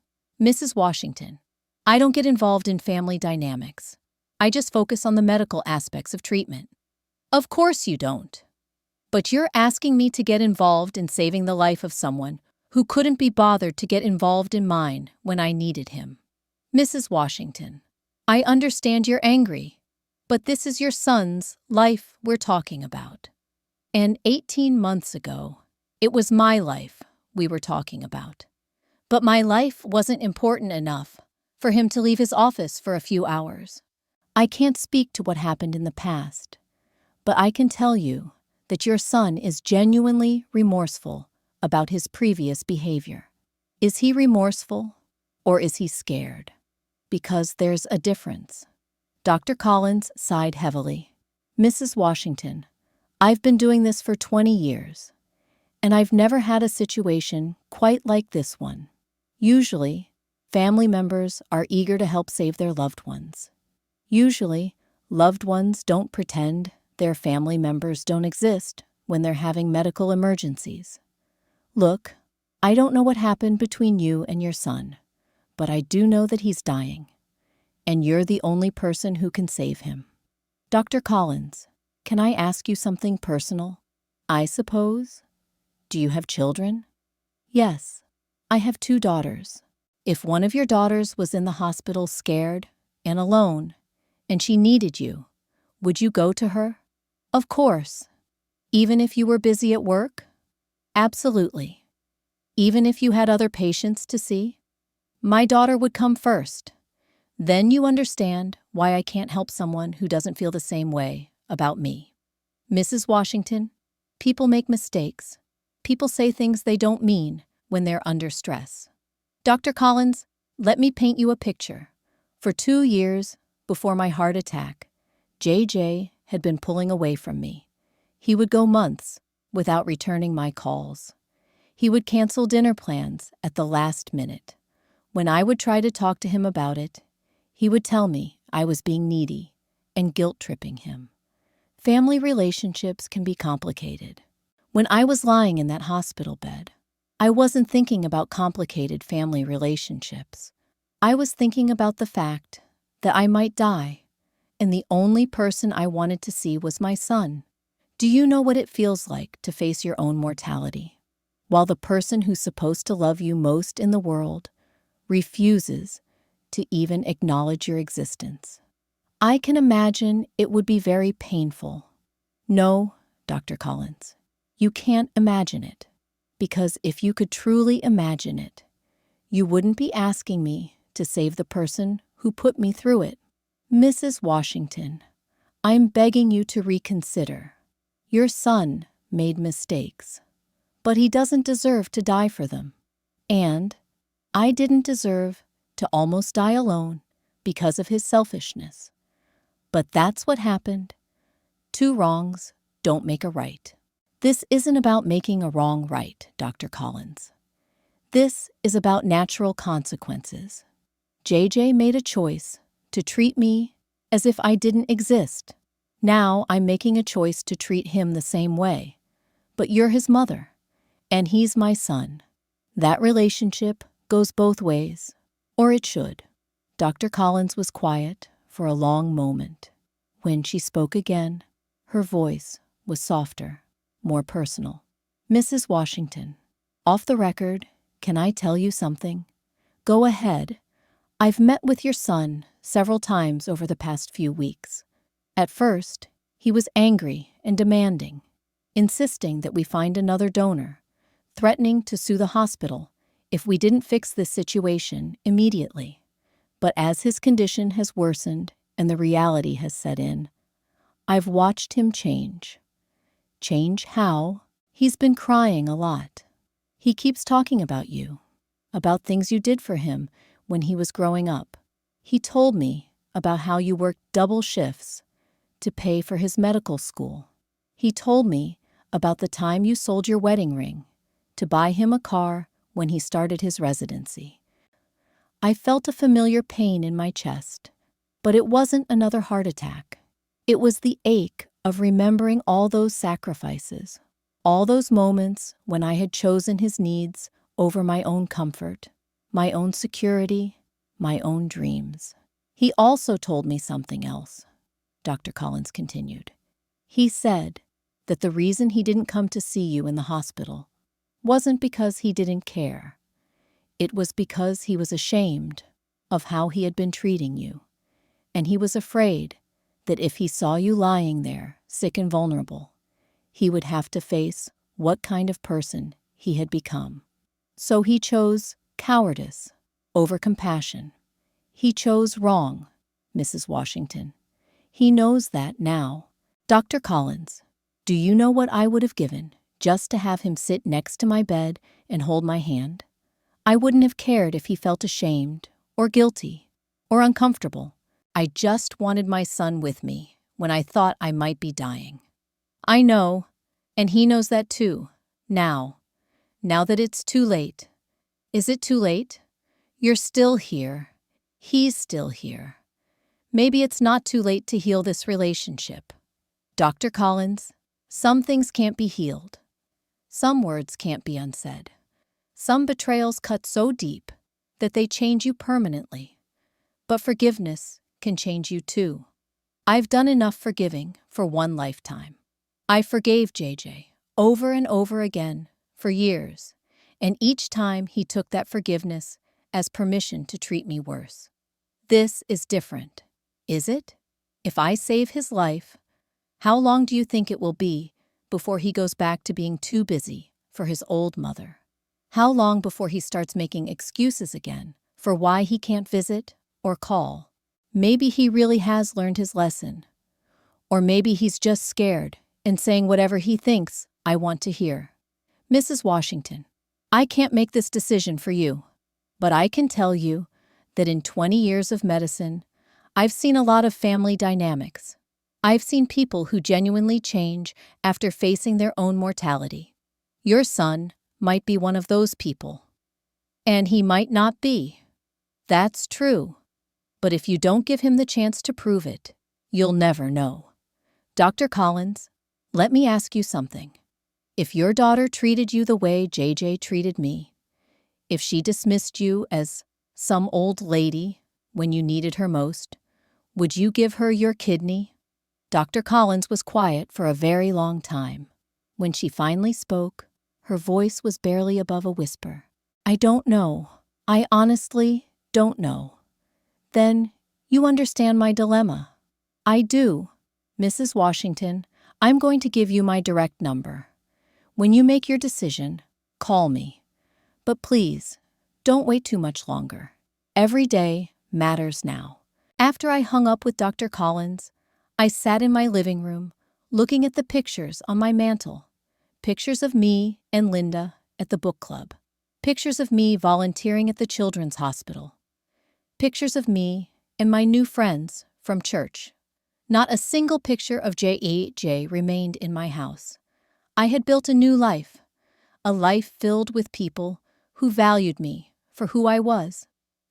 Speaker 1: "Mrs. Washington, I don't get involved in family dynamics. I just focus on the medical aspects of treatment." "Of course you don't. But you're asking me to get involved in saving the life of someone who couldn't be bothered to get involved in mine when I needed him. Mrs. Washington, I understand you're angry, but this is your son's life we're talking about. And 18 months ago, it was my life we were talking about. But my life wasn't important enough for him to leave his office for a few hours. I can't speak to what happened in the past, but I can tell you that your son is genuinely remorseful about his previous behavior. Is he remorseful or is he scared? Because there's a difference." Dr. Collins sighed heavily. "Mrs. Washington, I've been doing this for 20 years, and I've never had a situation quite like this one. Usually, family members are eager to help save their loved ones. Usually, loved ones don't pretend their family members don't exist when they're having medical emergencies. Look, I don't know what happened between you and your son, but I do know that he's dying, and you're the only person who can save him. Dr. Collins, can I ask you something personal? I suppose? Do you have children?" "Yes, I have 2 daughters. If one of your daughters was in the hospital scared and alone, and she needed you, would you go to her?" "Of course. Even if you were busy at work?" "Absolutely. Even if you had other patients to see?" "My daughter would come first. Then you understand why I can't help someone who doesn't feel the same way about me. Mrs. Washington, people make mistakes. People say things they don't mean when they're under stress. Dr. Collins, let me paint you a picture. For 2 years before my heart attack, JJ had been pulling away from me. He would go months without returning my calls. He would cancel dinner plans at the last minute. When I would try to talk to him about it, he would tell me I was being needy and guilt-tripping him. Family relationships can be complicated. When I was lying in that hospital bed, I wasn't thinking about complicated family relationships. I was thinking about the fact that I might die, and the only person I wanted to see was my son. Do you know what it feels like to face your own mortality, while the person who's supposed to love you most in the world refuses to even acknowledge your existence? I can imagine it would be very painful. No, Dr. Collins, you can't imagine it, because if you could truly imagine it, you wouldn't be asking me to save the person who put me through it. Mrs. Washington, I'm begging you to reconsider. Your son made mistakes, but he doesn't deserve to die for them. And I didn't deserve to almost die alone because of his selfishness. But that's what happened. 2 wrongs don't make a right. This isn't about making a wrong right, Dr. Collins. This is about natural consequences. JJ made a choice to treat me as if I didn't exist. Now I'm making a choice to treat him the same way. But you're his mother, and he's my son. That relationship goes both ways, or it should. Dr. Collins was quiet for a long moment. When she spoke again, her voice was softer, more personal. Mrs. Washington, off the record, can I tell you something? Go ahead. I've met with your son several times over the past few weeks. At first, he was angry and demanding, insisting that we find another donor, threatening to sue the hospital if we didn't fix this situation immediately. But as his condition has worsened and the reality has set in, I've watched him change. Change how? He's been crying a lot. He keeps talking about you, about things you did for him when he was growing up. He told me about how you worked double shifts to pay for his medical school. He told me about the time you sold your wedding ring to buy him a car when he started his residency. I felt a familiar pain in my chest, but it wasn't another heart attack. It was the ache of remembering all those sacrifices, all those moments when I had chosen his needs over my own comfort, my own security, my own dreams. He also told me something else, Dr. Collins continued. He said that the reason he didn't come to see you in the hospital wasn't because he didn't care. It was because he was ashamed of how he had been treating you, and he was afraid that if he saw you lying there, sick and vulnerable, he would have to face what kind of person he had become. So he chose cowardice over compassion. He chose wrong, Mrs. Washington. He knows that now. Dr. Collins, do you know what I would have given just to have him sit next to my bed and hold my hand? I wouldn't have cared if he felt ashamed or guilty or uncomfortable. I just wanted my son with me when I thought I might be dying. I know, and he knows that too, now that it's too late. Is it too late? You're still here. He's still here. Maybe it's not too late to heal this relationship. Dr. Collins, some things can't be healed. Some words can't be unsaid. Some betrayals cut so deep that they change you permanently. But forgiveness can change you too. I've done enough forgiving for one lifetime. I forgave JJ over and over again for years, and each time he took that forgiveness as permission to treat me worse. This is different, is it? If I save his life, how long do you think it will be before he goes back to being too busy for his old mother? How long before he starts making excuses again for why he can't visit or call? Maybe he really has learned his lesson. Or maybe he's just scared and saying whatever he thinks I want to hear. Mrs. Washington, I can't make this decision for you, but I can tell you that in 20 years of medicine, I've seen a lot of family dynamics. I've seen people who genuinely change after facing their own mortality. Your son might be one of those people. And he might not be. That's true. But if you don't give him the chance to prove it, you'll never know. Dr. Collins, let me ask you something. If your daughter treated you the way JJ treated me, if she dismissed you as some old lady when you needed her most, would you give her your kidney? Dr. Collins was quiet for a very long time. When she finally spoke, her voice was barely above a whisper. I don't know. I honestly don't know. Then you understand my dilemma. I do. Mrs. Washington, I'm going to give you my direct number. When you make your decision, call me. But please, don't wait too much longer. Every day matters now. After I hung up with Dr. Collins, I sat in my living room, looking at the pictures on my mantel. Pictures of me and Linda at the book club. Pictures of me volunteering at the children's hospital. Pictures of me and my new friends from church. Not a single picture of J.E.J. remained in my house. I had built a new life, a life filled with people who valued me for who I was,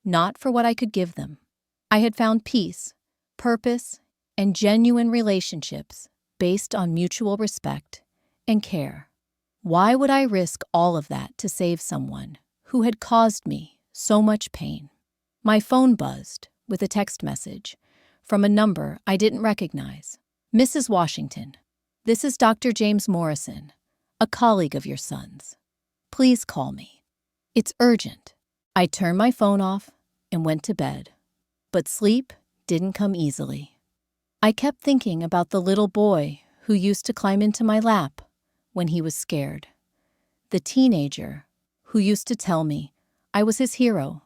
Speaker 1: not for what I could give them. I had found peace, purpose, and genuine relationships based on mutual respect and care. Why would I risk all of that to save someone who had caused me so much pain? My phone buzzed with a text message from a number I didn't recognize. Mrs. Washington, this is Dr. James Morrison, a colleague of your son's. Please call me. It's urgent. I turned my phone off and went to bed, but sleep didn't come easily. I kept thinking about the little boy who used to climb into my lap when he was scared. The teenager who used to tell me I was his hero.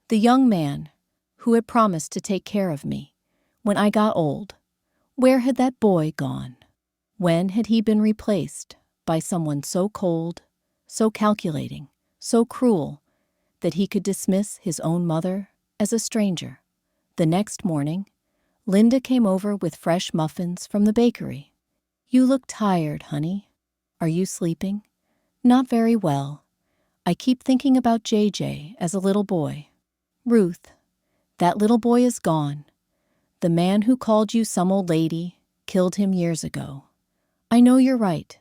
Speaker 1: The young man who had promised to take care of me when I got old. Where had that boy gone? When had he been replaced by someone so cold, so calculating, so cruel that he could dismiss his own mother as a stranger? The next morning, Linda came over with fresh muffins from the bakery. You look tired, honey. Are you sleeping? Not very well. I keep thinking about JJ as a little boy. Ruth, that little boy is gone. The man who called you some old lady killed him years ago. I know you're right,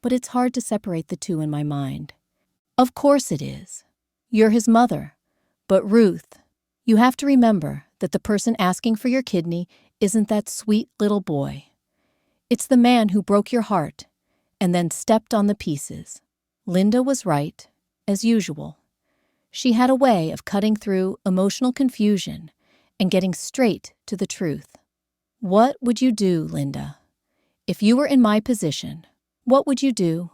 Speaker 1: but it's hard to separate the two in my mind. Of course it is. You're his mother. But Ruth, you have to remember that the person asking for your kidney isn't that sweet little boy. It's the man who broke your heart and then stepped on the pieces. Linda was right, as usual. She had a way of cutting through emotional confusion and getting straight to the truth. What would you do, Linda? If you were in my position, what would you do?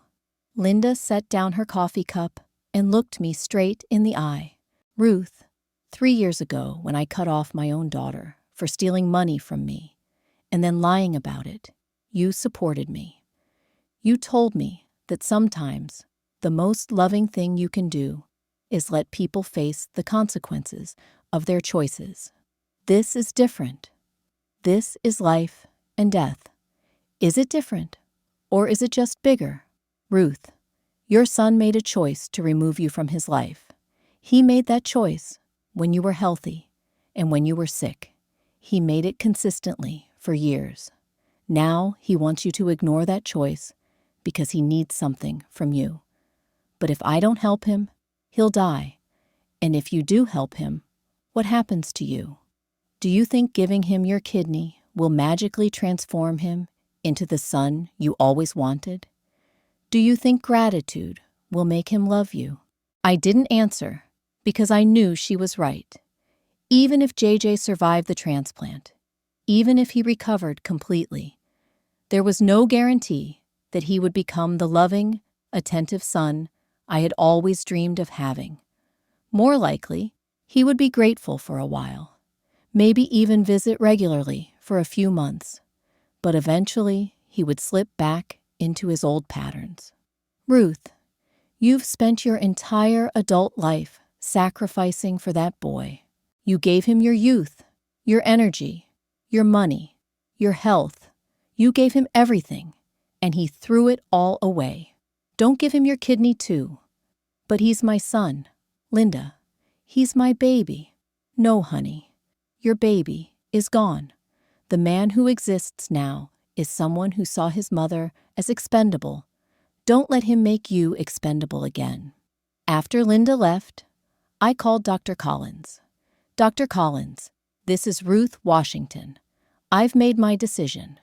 Speaker 1: Linda set down her coffee cup and looked me straight in the eye. Ruth, 3 years ago when I cut off my own daughter for stealing money from me and then lying about it, you supported me. You told me that sometimes the most loving thing you can do is let people face the consequences of their choices. This is different. This is life and death. Is it different, or is it just bigger? Ruth, your son made a choice to remove you from his life. He made that choice when you were healthy and when you were sick. He made it consistently for years. Now he wants you to ignore that choice because he needs something from you. But if I don't help him, he'll die. And if you do help him, what happens to you? Do you think giving him your kidney will magically transform him into the son you always wanted? Do you think gratitude will make him love you? I didn't answer because I knew she was right. Even if JJ survived the transplant, even if he recovered completely, there was no guarantee that he would become the loving, attentive son I had always dreamed of having. More likely, he would be grateful for a while. maybe even visit regularly for a few months, but eventually he would slip back into his old patterns. Ruth, you've spent your entire adult life sacrificing for that boy. You gave him your youth, your energy, your money, your health. You gave him everything, and he threw it all away. Don't give him your kidney too. But he's my son, Linda. He's my baby. No, honey, your baby is gone. The man who exists now is someone who saw his mother as expendable. Don't let him make you expendable again. After Linda left, I called Dr. Collins. Dr. Collins, this is Ruth Washington. I've made my decision.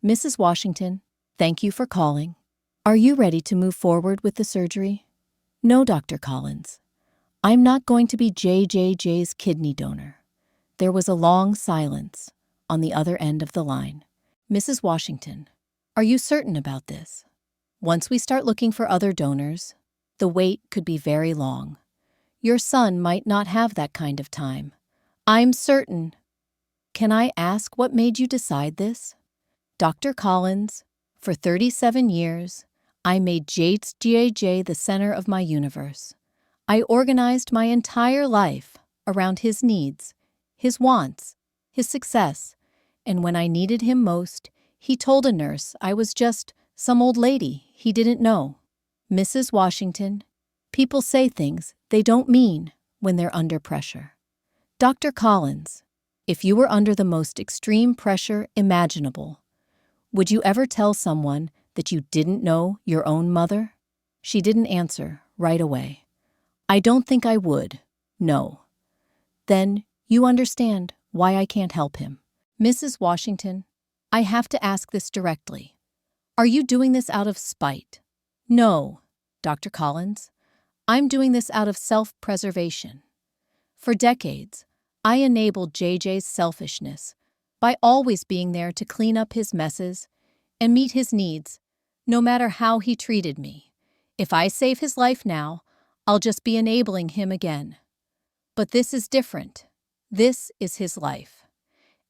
Speaker 1: Mrs. Washington, thank you for calling. Are you ready to move forward with the surgery? No, Dr. Collins. I'm not going to be JJJ's kidney donor. There was a long silence on the other end of the line. Mrs. Washington, are you certain about this? Once we start looking for other donors, the wait could be very long. Your son might not have that kind of time. I'm certain. Can I ask what made you decide this? Dr. Collins, for 37 years, I made JJ the center of my universe. I organized my entire life around his needs, his wants, his success, and when I needed him most, he told a nurse I was just some old lady he didn't know. Mrs. Washington, people say things they don't mean when they're under pressure. Dr. Collins, if you were under the most extreme pressure imaginable, would you ever tell someone that you didn't know your own mother? She didn't answer right away. I don't think I would. No. Then you understand why I can't help him. Mrs. Washington, I have to ask this directly. Are you doing this out of spite? No, Dr. Collins. I'm doing this out of self-preservation. For decades, I enabled JJ's selfishness by always being there to clean up his messes and meet his needs, no matter how he treated me. If I save his life now, I'll just be enabling him again. But this is different. This is his life.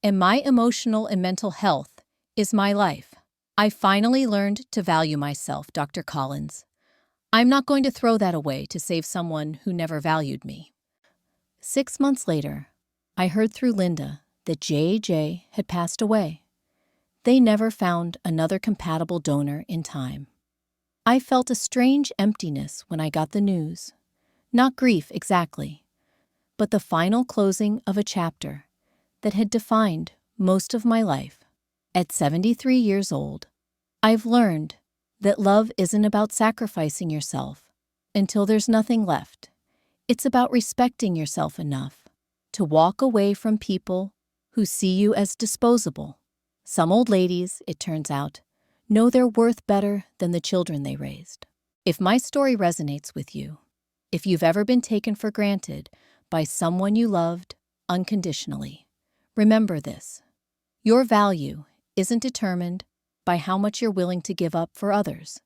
Speaker 1: And my emotional and mental health is my life. I finally learned to value myself, Dr. Collins. I'm not going to throw that away to save someone who never valued me. 6 months later, I heard through Linda that JJ had passed away. They never found another compatible donor in time. I felt a strange emptiness when I got the news. Not grief exactly, but the final closing of a chapter that had defined most of my life. At 73 years old, I've learned that love isn't about sacrificing yourself until there's nothing left. It's about respecting yourself enough to walk away from people who see you as disposable. Some old ladies, it turns out, know their worth better than the children they raised. If my story resonates with you, if you've ever been taken for granted by someone you loved unconditionally, remember this. Your value isn't determined by how much you're willing to give up for others.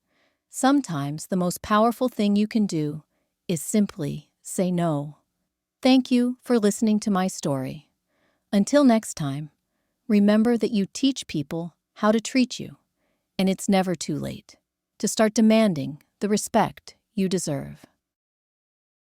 Speaker 1: Sometimes the most powerful thing you can do is simply say no. Thank you for listening to my story. Until next time, remember that you teach people how to treat you, and it's never too late to start demanding the respect you deserve.